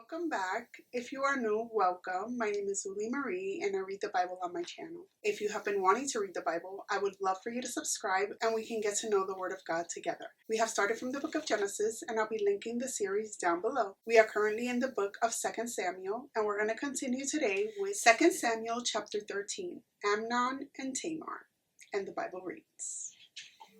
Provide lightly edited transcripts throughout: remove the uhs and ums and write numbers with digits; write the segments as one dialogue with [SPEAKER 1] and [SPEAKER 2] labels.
[SPEAKER 1] Welcome back. If you are new, welcome. My name is Uli Marie and I read the Bible on my channel. If you have been wanting to read the Bible, I would love for you to subscribe and we can get to know the Word of God together. We have started from the book of Genesis and I'll be linking the series down below. We are currently in the book of 2 Samuel and we're going to continue today with 2 Samuel chapter 13, Amnon and Tamar. And the Bible reads.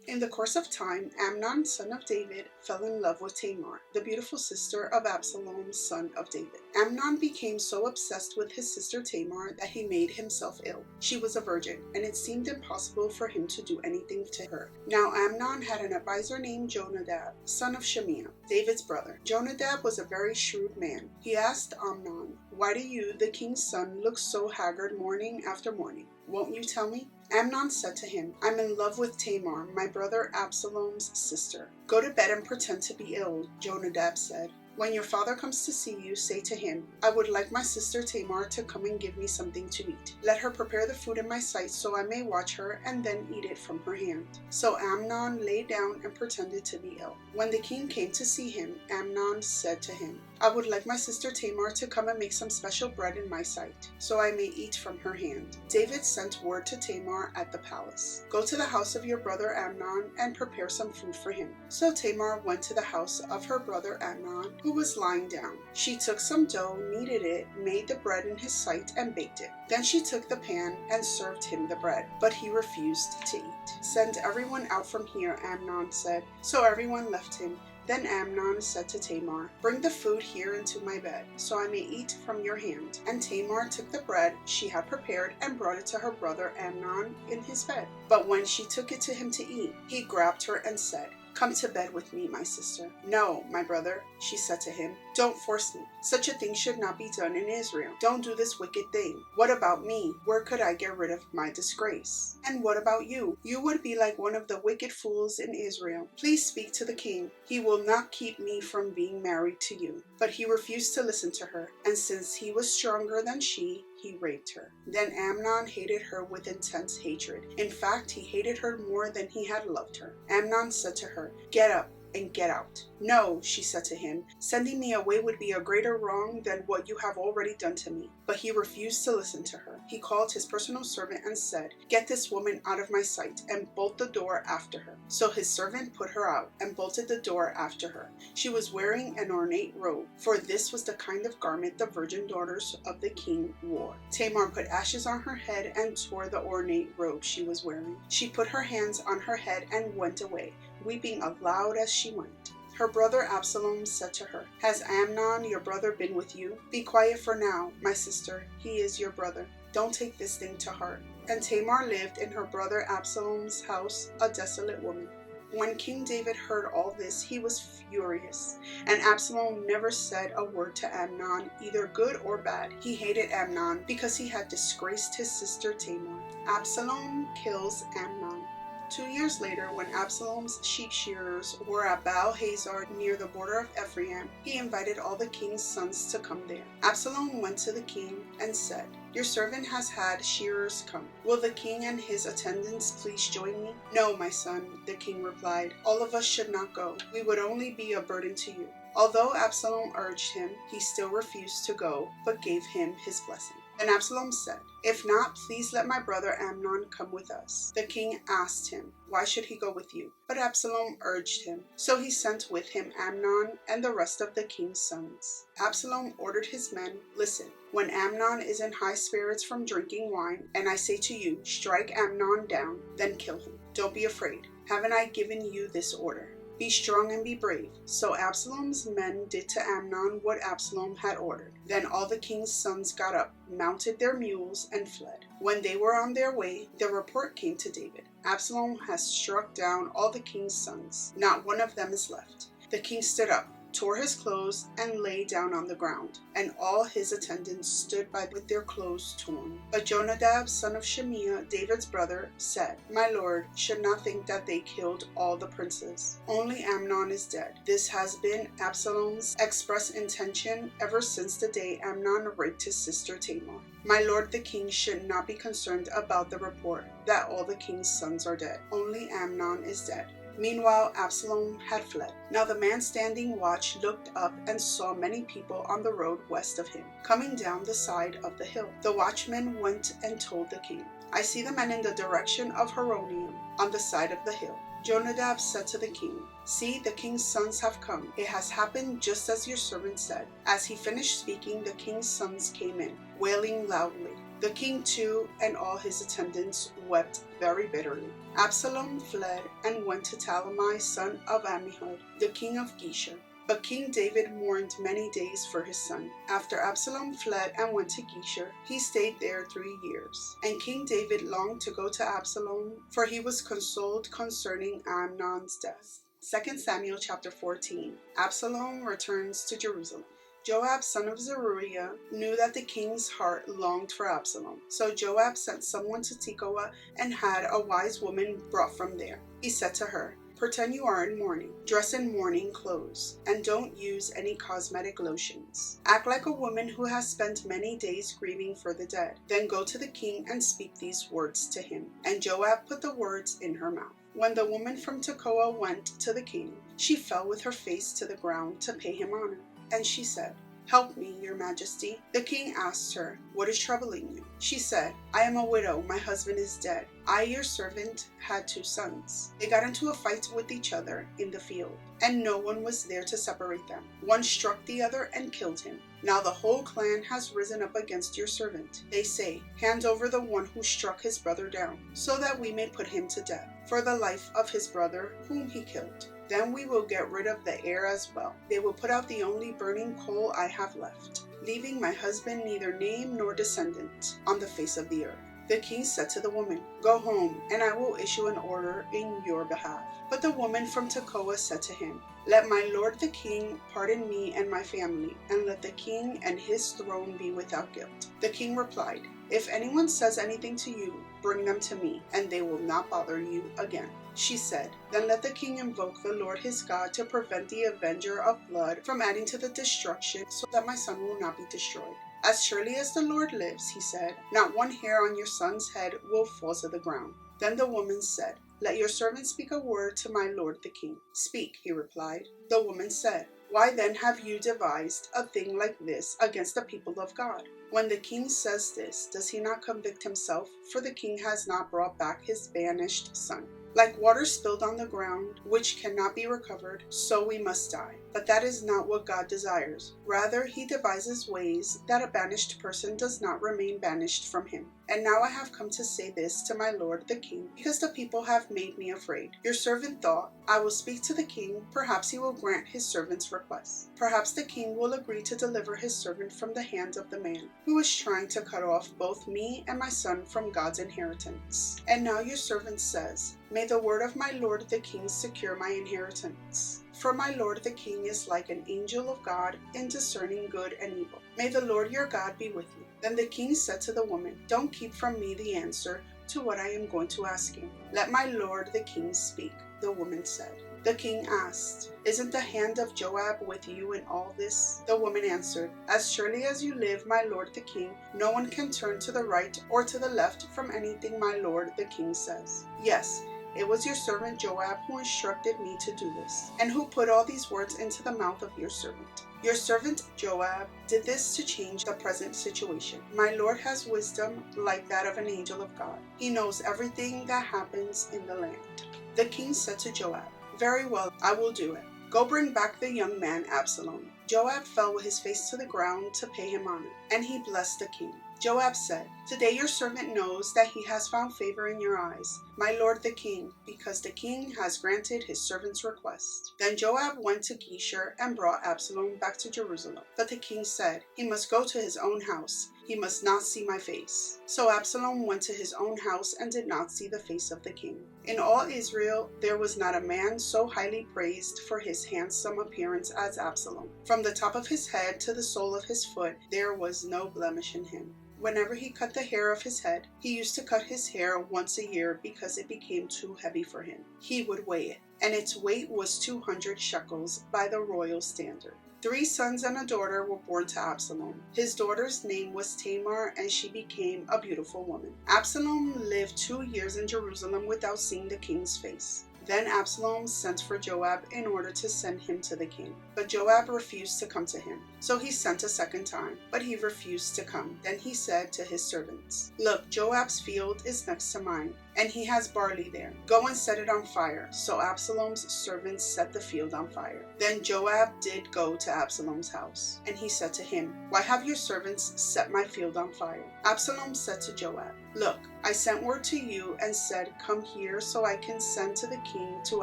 [SPEAKER 1] In the course of time, Amnon, son of David, fell in love with Tamar, the beautiful sister of Absalom, son of David. Amnon became so obsessed with his sister Tamar that he made himself ill. She was a virgin, and it seemed impossible for him to do anything to her. Now Amnon had an advisor named Jonadab, son of Shimea, David's brother. Jonadab was a very shrewd man. He asked Amnon, "Why do you, the king's son, look so haggard morning after morning? Won't you tell me?" Amnon said to him, "I'm in love with Tamar, my brother Absalom's sister." "Go to bed and pretend to be ill," Jonadab said. "When your father comes to see you, say to him, 'I would like my sister Tamar to come and give me something to eat. Let her prepare the food in my sight so I may watch her and then eat it from her hand.'" So Amnon lay down and pretended to be ill. When the king came to see him, Amnon said to him, "I would like my sister Tamar to come and make some special bread in my sight, so I may eat from her hand." David sent word to Tamar at the palace, "Go to the house of your brother Amnon and prepare some food for him." So Tamar went to the house of her brother Amnon, who was lying down. She took some dough, kneaded it, made the bread in his sight, and baked it. Then she took the pan and served him the bread, but he refused to eat. "Send everyone out from here," Amnon said. So everyone left him. Then Amnon said to Tamar, "Bring the food here into my bed, so I may eat from your hand." And Tamar took the bread she had prepared and brought it to her brother Amnon in his bed. But when she took it to him to eat, he grabbed her and said, "Come to bed with me, my sister." "No, my brother," she said to him. "Don't force me. Such a thing should not be done in Israel. Don't do this wicked thing. What about me? Where could I get rid of my disgrace? And what about you? You would be like one of the wicked fools in Israel. Please speak to the king. He will not keep me from being married to you." But he refused to listen to her, and since he was stronger than she, he raped her. Then Amnon hated her with intense hatred. In fact, he hated her more than he had loved her. Amnon said to her, "Get up and get out." "No," she said to him, "sending me away would be a greater wrong than what you have already done to me." But he refused to listen to her. He called his personal servant and said, "Get this woman out of my sight and bolt the door after her." So his servant put her out and bolted the door after her. She was wearing an ornate robe, for this was the kind of garment the virgin daughters of the king wore. Tamar put ashes on her head and tore the ornate robe she was wearing. She put her hands on her head and went away, weeping aloud as she went. Her brother Absalom said to her, "Has Amnon, your brother, been with you? Be quiet for now, my sister. He is your brother. Don't take this thing to heart." And Tamar lived in her brother Absalom's house, a desolate woman. When King David heard all this, he was furious, and Absalom never said a word to Amnon, either good or bad. He hated Amnon because he had disgraced his sister Tamar. Absalom kills Amnon. 2 years later, when Absalom's sheep shearers were at Baal Hazor near the border of Ephraim, he invited all the king's sons to come there. Absalom went to the king and said, "Your servant has had shearers come. Will the king and his attendants please join me?" "No, my son," the king replied. "All of us should not go. We would only be a burden to you." Although Absalom urged him, he still refused to go, but gave him his blessing. Then Absalom said, "If not, please let my brother Amnon come with us." The king asked him, "Why should he go with you?" But Absalom urged him. So he sent with him Amnon and the rest of the king's sons. Absalom ordered his men, "Listen, when Amnon is in high spirits from drinking wine, and I say to you, 'Strike Amnon down,' then kill him. Don't be afraid. Haven't I given you this order? Be strong and be brave." So Absalom's men did to Amnon what Absalom had ordered. Then all the king's sons got up, mounted their mules, and fled. When they were on their way, the report came to David, "Absalom has struck down all the king's sons. Not one of them is left." The king stood up, tore his clothes, and lay down on the ground, and all his attendants stood by with their clothes torn. But Jonadab, son of Shimea, David's brother, said, "My lord should not think that they killed all the princes. Only Amnon is dead. This has been Absalom's express intention ever since the day Amnon raped his sister Tamar. My lord the king should not be concerned about the report that all the king's sons are dead. Only Amnon is dead." Meanwhile, Absalom had fled. Now the man standing watch looked up and saw many people on the road west of him, coming down the side of the hill. The watchman went and told the king, "I see the men in the direction of Heronium, on the side of the hill." Jonadab said to the king, "See, the king's sons have come. It has happened just as your servant said." As he finished speaking, the king's sons came in, wailing loudly. The king too and all his attendants wept very bitterly. Absalom fled and went to Talmai, son of Ammihud, the king of Geshur. But King David mourned many days for his son. After Absalom fled and went to Geshur, he stayed there 3 years. And King David longed to go to Absalom, for he was consoled concerning Amnon's death. 2 Samuel chapter 14. Absalom returns to Jerusalem. Joab, son of Zeruiah, knew that the king's heart longed for Absalom. So Joab sent someone to Tekoa and had a wise woman brought from there. He said to her, "Pretend you are in mourning, dress in mourning clothes, and don't use any cosmetic lotions. Act like a woman who has spent many days grieving for the dead. Then go to the king and speak these words to him." And Joab put the words in her mouth. When the woman from Tekoa went to the king, she fell with her face to the ground to pay him honor. And she said, "Help me, your majesty." The king asked her, "What is troubling you?" She said, "I am a widow. My husband is dead. I, your servant, had 2 sons. They got into a fight with each other in the field, and no one was there to separate them. One struck the other and killed him. Now the whole clan has risen up against your servant. They say, 'Hand over the one who struck his brother down, so that we may put him to death for the life of his brother whom he killed. Then we will get rid of the heir as well. They will put out the only burning coal I have left, leaving my husband neither name nor descendant on the face of the earth.'" The king said to the woman, "Go home, and I will issue an order in your behalf." But the woman from Tekoa said to him, "Let my lord the king pardon me and my family, and let the king and his throne be without guilt." The king replied, "If anyone says anything to you, bring them to me, and they will not bother you again." She said, "Then let the king invoke the Lord his God to prevent the avenger of blood from adding to the destruction, so that my son will not be destroyed. As surely as the Lord lives," he said, "not one hair on your son's head will fall to the ground." Then the woman said, "Let your servant speak a word to my lord the king." "Speak," he replied. The woman said, "Why then have you devised a thing like this against the people of God? When the king says this, does he not convict himself? For the king has not brought back his banished son. Like water spilled on the ground, which cannot be recovered, so we must die. But that is not what God desires. Rather, he devises ways that a banished person does not remain banished from him. And now I have come to say this to my lord the king, because the people have made me afraid. Your servant thought, I will speak to the king, perhaps he will grant his servant's request. Perhaps the king will agree to deliver his servant from the hand of the man who is trying to cut off both me and my son from God's inheritance. And now your servant says, may the word of my lord the king secure my inheritance. For my lord the king is like an angel of God in discerning good and evil. May the Lord your God be with you." Then the king said to the woman, "Don't keep from me the answer to what I am going to ask you. Let my lord the king speak." The woman said. The king asked, "Isn't the hand of Joab with you in all this?" The woman answered, "As surely as you live, my lord the king, no one can turn to the right or to the left from anything my lord the king says. Yes, it was your servant Joab who instructed me to do this, and who put all these words into the mouth of your servant. Your servant Joab did this to change the present situation. My Lord has wisdom like that of an angel of God. He knows everything that happens in the land." The king said to Joab, "Very well, I will do it. Go bring back the young man Absalom." Joab fell with his face to the ground to pay him honor, and he blessed the king. Joab said, "Today your servant knows that he has found favor in your eyes, my lord the king, because the king has granted his servant's request." Then Joab went to Geshur and brought Absalom back to Jerusalem. But the king said, "He must go to his own house. He must not see my face." So Absalom went to his own house and did not see the face of the king. In all Israel there was not a man so highly praised for his handsome appearance as Absalom. From the top of his head to the sole of his foot there was no blemish in him. Whenever he cut the hair of his head, he used to cut his hair once a year because it became too heavy for him. He would weigh it, and its weight was 200 shekels by the royal standard. 3 sons and a daughter were born to Absalom. His daughter's name was Tamar, and she became a beautiful woman. Absalom lived 2 years in Jerusalem without seeing the king's face. Then Absalom sent for Joab in order to send him to the king. But Joab refused to come to him. So he sent a second time, but he refused to come. Then he said to his servants, "Look, Joab's field is next to mine, and he has barley there. Go and set it on fire." So Absalom's servants set the field on fire. Then Joab did go to Absalom's house, and he said to him, "Why have your servants set my field on fire?" Absalom said to Joab, "Look, I sent word to you and said, 'Come here so I can send to the king to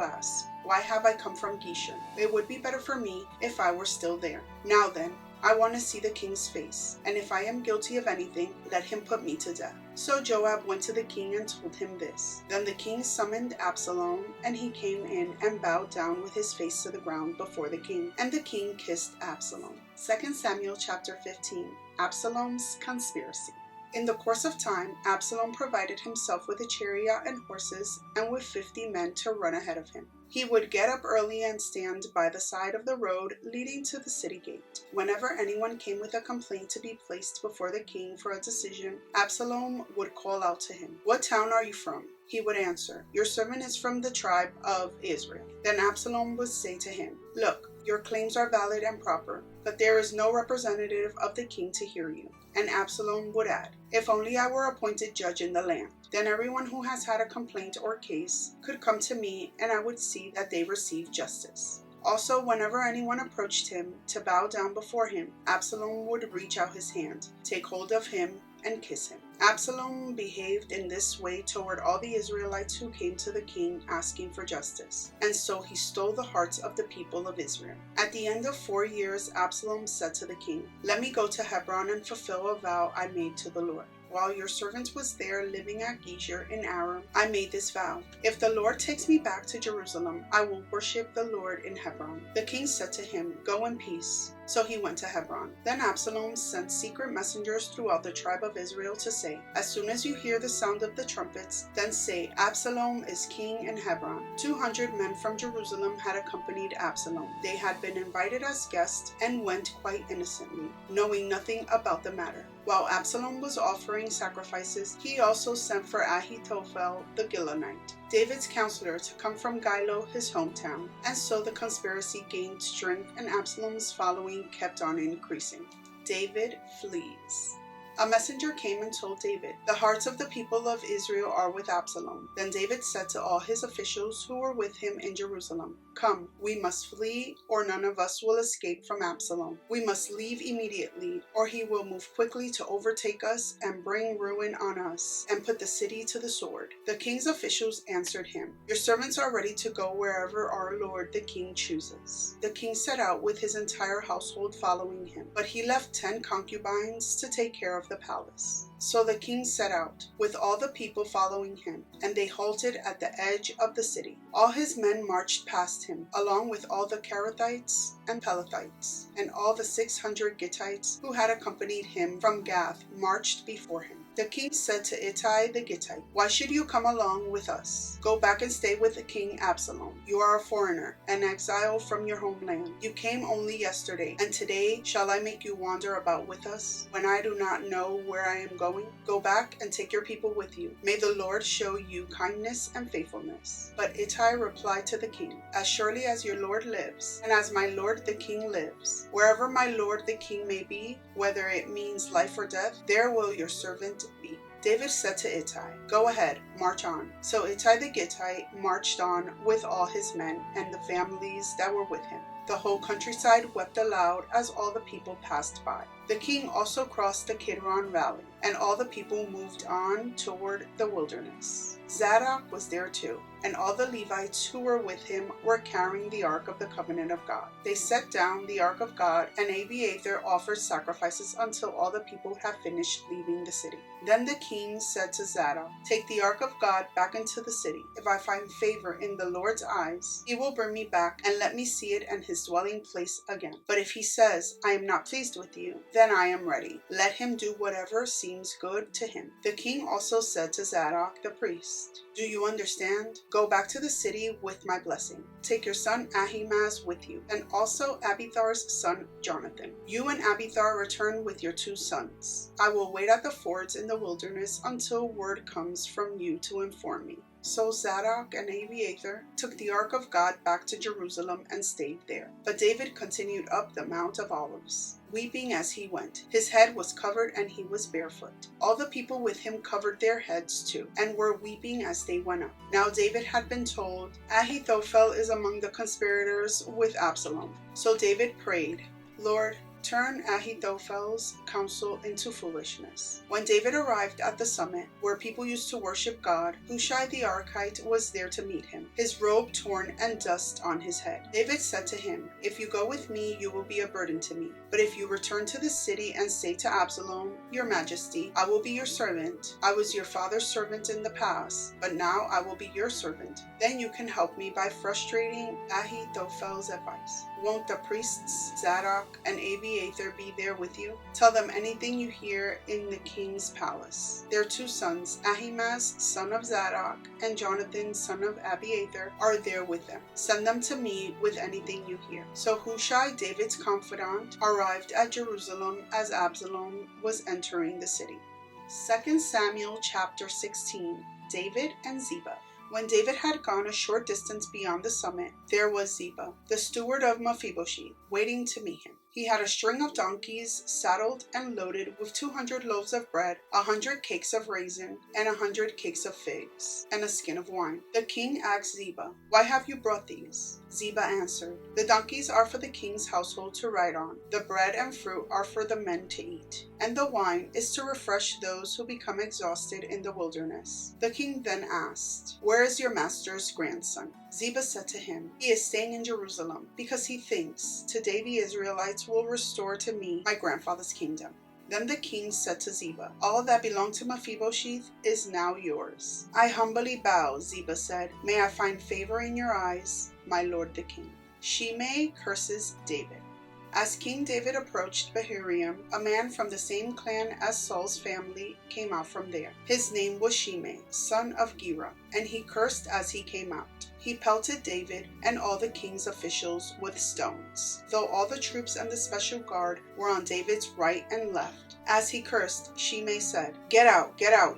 [SPEAKER 1] ask, why have I come from Geshur? It would be better for me if I were still there. Now then, I want to see the king's face, and if I am guilty of anything, let him put me to death." So Joab went to the king and told him this. Then the king summoned Absalom, and he came in and bowed down with his face to the ground before the king, and the king kissed Absalom. 2 Samuel chapter 15. Absalom's conspiracy. In the course of time, Absalom provided himself with a chariot and horses, and with 50 men to run ahead of him. He would get up early and stand by the side of the road leading to the city gate. Whenever anyone came with a complaint to be placed before the king for a decision, Absalom would call out to him, "What town are you from?" He would answer, "Your servant is from the tribe of Israel." Then Absalom would say to him, "Look, your claims are valid and proper, but there is no representative of the king to hear you." And Absalom would add, "If only I were appointed judge in the land. Then everyone who has had a complaint or case could come to me, and I would see that they receive justice." Also, whenever anyone approached him to bow down before him, Absalom would reach out his hand, take hold of him, and kiss him. Absalom behaved in this way toward all the Israelites who came to the king asking for justice, and so he stole the hearts of the people of Israel. At the end of 4 years, Absalom said to the king, "Let me go to Hebron and fulfill a vow I made to the Lord. While your servant was there living at Geshur in Aram, I made this vow. If the Lord takes me back to Jerusalem, I will worship the Lord in Hebron." The king said to him, "Go in peace." So he went to Hebron. Then Absalom sent secret messengers throughout the tribe of Israel to say, "As soon as you hear the sound of the trumpets, then say, 'Absalom is king in Hebron.'" 200 men from Jerusalem had accompanied Absalom. They had been invited as guests and went quite innocently, knowing nothing about the matter. While Absalom was offering sacrifices, he also sent for Ahithophel the Gilonite, David's counselor, to come from Gilo, his hometown. And so the conspiracy gained strength, and Absalom's following kept on increasing. David flees. A messenger came and told David, "The hearts of the people of Israel are with Absalom." Then David said to all his officials who were with him in Jerusalem, "Come, we must flee, or none of us will escape from Absalom. We must leave immediately, or he will move quickly to overtake us and bring ruin on us, and put the city to the sword." The king's officials answered him, "Your servants are ready to go wherever our lord the king chooses." The king set out with his entire household following him, but he left 10 concubines to take care of the palace. So the king set out, with all the people following him, and they halted at the edge of the city. All his men marched past him, along with all the Kerethites and Pelethites, and all the 600 Gittites who had accompanied him from Gath marched before him. The king said to Ittai the Gittite, "Why should you come along with us? Go back and stay with the king Absalom. You are a foreigner, an exile from your homeland. You came only yesterday, and today shall I make you wander about with us, when I do not know where I am going? Go back and take your people with you. May the Lord show you kindness and faithfulness." But Ittai replied to the king, "As surely as your lord lives, and as my lord the king lives, wherever my lord the king may be, whether it means life or death, there will your servant be." David said to Ittai, "Go ahead, march on." So Ittai the Gittite marched on with all his men and the families that were with him. The whole countryside wept aloud as all the people passed by. The king also crossed the Kidron Valley, and all the people moved on toward the wilderness. Zadok was there too, and all the Levites who were with him were carrying the Ark of the Covenant of God. They set down the Ark of God, and Abiathar offered sacrifices until all the people had finished leaving the city. Then the king said to Zadok, "Take the Ark of God back into the city. If I find favor in the Lord's eyes, he will bring me back and let me see it and his dwelling place again. But if he says, 'I am not pleased with you,' then I am ready. Let him do whatever seems good to him." The king also said to Zadok the priest, "Do you understand? Go back to the city with my blessing. Take your son Ahimaaz with you, and also Abiathar's son Jonathan. You and Abiathar return with your 2 sons. I will wait at the fords in the wilderness until word comes from you to inform me." So Zadok and Abiathar took the ark of God back to Jerusalem and stayed there. But David continued up the Mount of Olives, weeping as he went. His head was covered and he was barefoot. All the people with him covered their heads too, and were weeping as they went up. Now David had been told, Ahithophel is among the conspirators with Absalom. So David prayed, Lord, turn Ahithophel's counsel into foolishness. When David arrived at the summit, where people used to worship God, Hushai the Archite was there to meet him, his robe torn and dust on his head. David said to him, If you go with me, you will be a burden to me. But if you return to the city and say to Absalom, Your Majesty, I will be your servant. I was your father's servant in the past, but now I will be your servant. Then you can help me by frustrating Ahithophel's advice. Won't the priests Zadok and Abiathar be there with you? Tell them anything you hear in the king's palace. Their 2 sons, Ahimaaz, son of Zadok, and Jonathan, son of Abiathar, are there with them. Send them to me with anything you hear. So Hushai, David's confidant, arrived at Jerusalem as Absalom was entering the city. 2 Samuel chapter 16, David and Ziba. When David had gone a short distance beyond the summit, there was Ziba, the steward of Mephibosheth, waiting to meet him. He had a string of donkeys saddled and loaded with 200 loaves of bread, 100 cakes of raisin, and 100 cakes of figs, and a skin of wine. The king asked Ziba, Why have you brought these? Ziba answered, The donkeys are for the king's household to ride on, the bread and fruit are for the men to eat, and the wine is to refresh those who become exhausted in the wilderness. The king then asked, Where is your master's grandson? Ziba said to him, He is staying in Jerusalem, because he thinks, Today the Israelites will restore to me my grandfather's kingdom. Then the king said to Ziba, All that belonged to Mephibosheth is now yours. I humbly bow, Ziba said. May I find favor in your eyes, my lord the king. Shimei curses David. As King David approached Bahurim, a man from the same clan as Saul's family came out from there. His name was Shimei, son of Gera, and he cursed as he came out. He pelted David and all the king's officials with stones, though all the troops and the special guard were on David's right and left. As he cursed, Shimei said, get out,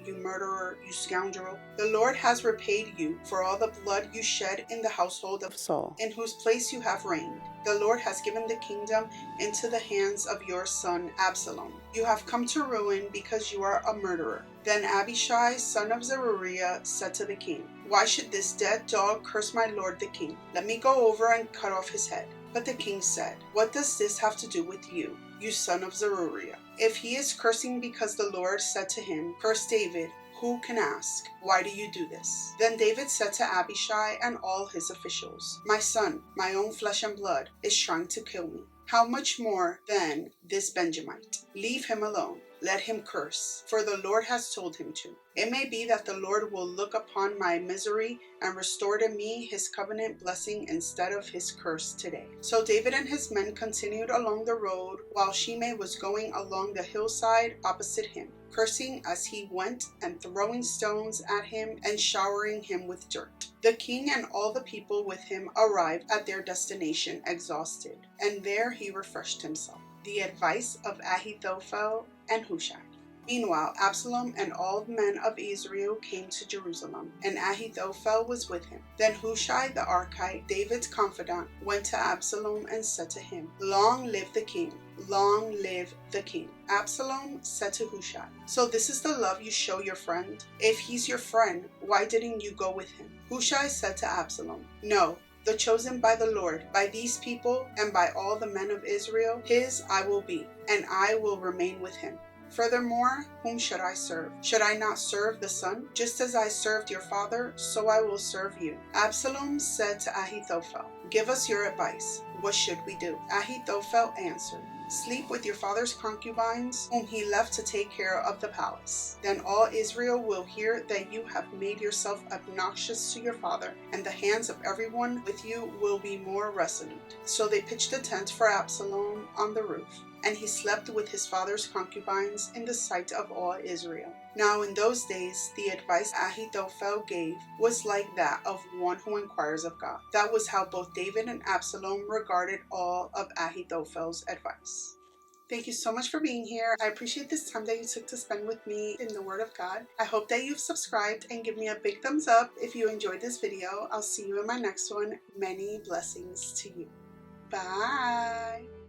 [SPEAKER 1] you murderer, you scoundrel. The Lord has repaid you for all the blood you shed in the household of Saul, in whose place you have reigned. The Lord has given the kingdom into the hands of your son Absalom. You have come to ruin because you are a murderer. Then Abishai, son of Zeruiah, said to the king, Why should this dead dog curse my lord the king? Let me go over and cut off his head. But the king said, What does this have to do with you, you son of Zeruiah? If he is cursing because the Lord said to him, Curse David, who can ask, Why do you do this? Then David said to Abishai and all his officials, My son, my own flesh and blood, is trying to kill me. How much more, then, this Benjamite? Leave him alone. Let him curse, for the Lord has told him to. It may be that the Lord will look upon my misery and restore to me his covenant blessing instead of his curse today. So David and his men continued along the road while Shimei was going along the hillside opposite him, cursing as he went and throwing stones at him and showering him with dirt. The king and all the people with him arrived at their destination exhausted, and there he refreshed himself. The advice of Ahithophel and Hushai. Meanwhile, Absalom and all the men of Israel came to Jerusalem, and Ahithophel was with him. Then Hushai the Archite, David's confidant, went to Absalom and said to him, Long live the king! Long live the king! Absalom said to Hushai, So this is the love you show your friend? If he's your friend, why didn't you go with him? Hushai said to Absalom, No, the chosen by the Lord, by these people, and by all the men of Israel, his I will be, and I will remain with him. Furthermore, whom should I serve? Should I not serve the son? Just as I served your father, so I will serve you. Absalom said to Ahithophel, Give us your advice. What should we do? Ahithophel answered, Sleep with your father's concubines, whom he left to take care of the palace. Then all Israel will hear that you have made yourself obnoxious to your father, and the hands of everyone with you will be more resolute. So they pitched a tent for Absalom on the roof, and he slept with his father's concubines in the sight of all Israel. Now in those days, the advice Ahithophel gave was like that of one who inquires of God. That was how both David and Absalom regarded all of Ahithophel's advice. Thank you so much for being here. I appreciate this time that you took to spend with me in the Word of God. I hope that you've subscribed and give me a big thumbs up if you enjoyed this video. I'll see you in my next one. Many blessings to you. Bye.